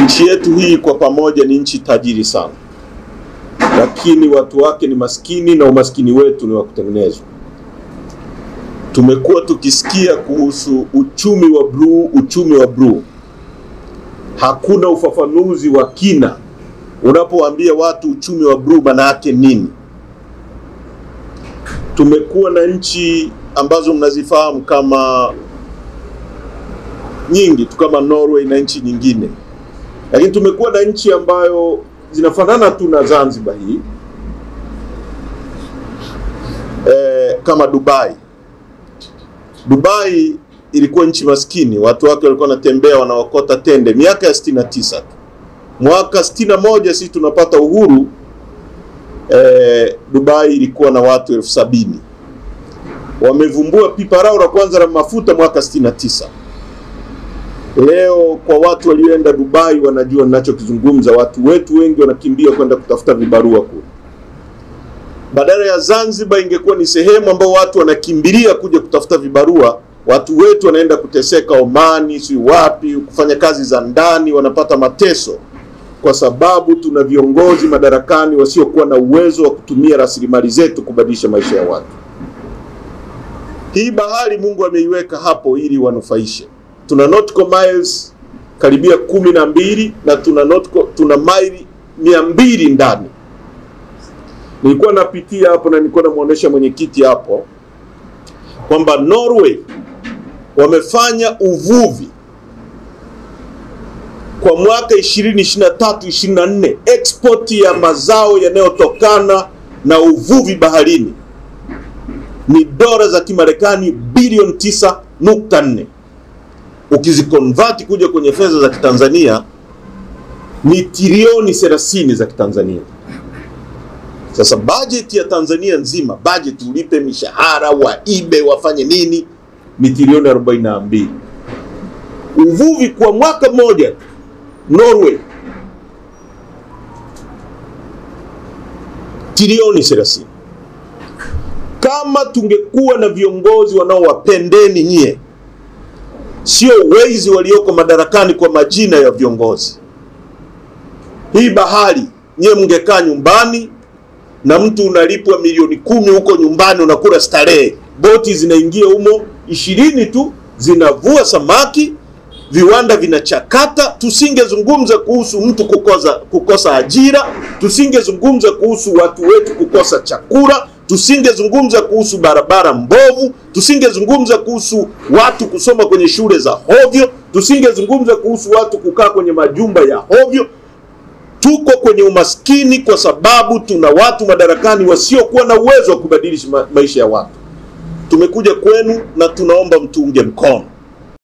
Nchi yetu hii kwa pamoja ni nchi tajiri sana, lakini watu wake ni maskini na umaskini wetu ni wa kutengenezwa. Tumekuwa tukisikia kuhusu uchumi wa bluu. Hakuna ufafanuzi wa kina unapoambia watu uchumi wa bluu maana yake nini. Tumekuwa na nchi ambazo mnazifahamu kama nyingi tu kama Norway na nchi nyingine. Lakini tumekuwa na nchi ambayo zinafanana tu na Zanzibar hii. Kama Dubai. Dubai ilikuwa nchi maskini, watu wake walikuwa wanatembea wanaokota tende miaka ya 69 tu. Mwaka 61 sisi tunapata uhuru, Dubai ilikuwa na watu 70,000. Wamevumbua pipa lao la kwanza la mafuta mwaka 69. Leo kwa watu walioenda Dubai wanajua ninachokizungumza. Watu wetu wengi wanakimbia kwenda kutafuta vibarua kule. Badala ya Zanzibar ingekuwa ni sehemu ambao watu wanakimbilia kuja kutafuta vibarua, watu wetu wanaenda kuteseka Omani, si wapi, kufanya kazi za ndani, wanapata mateso kwa sababu tuna viongozi madarakani wasiokuwa na uwezo wa kutumia rasilimali zetu kubadilisha maisha ya watu. Hii bahari Mungu ameiweka hapo ili wanufaishe. Tuna nautical miles karibia 12 na tuna maili 200 ndani. Nilikuwa napitia hapo na nilikuwa namuonesha mwenyekiti hapo kwamba Norway wamefanya uvuvi kwa mwaka 2023-24, export ya mazao yanayotokana na uvuvi baharini ni dola za Kimarekani bilioni 9.4. Ukizikonvert kuja kwenye fedha za Kitanzania ni trilioni 30 za Kitanzania. Sasa budget ya Tanzania nzima, budget ulipe mishahara, waibe, wafanye nini, ni trilioni 42. Uvuvi kwa mwaka mmoja Norway trilioni 30. Kama tungekuwa na viongozi wanaowapendeni nyie, sio wezi walioko madarakani kwa majina ya viongozi, hii bahari nyie mngekaa nyumbani na mtu unalipwa milioni 10 huko nyumbani, unakula starehe. Boti zinaingia humo 20 tu, zinavua samaki, viwanda vinachakata. Tusingezungumza kuhusu mtu kukosa ajira, tusingezungumza kuhusu watu wetu kukosa chakula, tusingezungumza kuhusu barabara mbovu, tusingezungumza kuhusu watu kusoma kwenye shule za hovyo, tusingezungumza kuhusu watu kukaa kwenye majumba ya hovyo. Tuko kwenye umaskini kwa sababu tuna watu madarakani wasiokuwa na uwezo wa kubadilisha maisha ya watu. Tumekuja kwenu na tunaomba mtuunge mkono.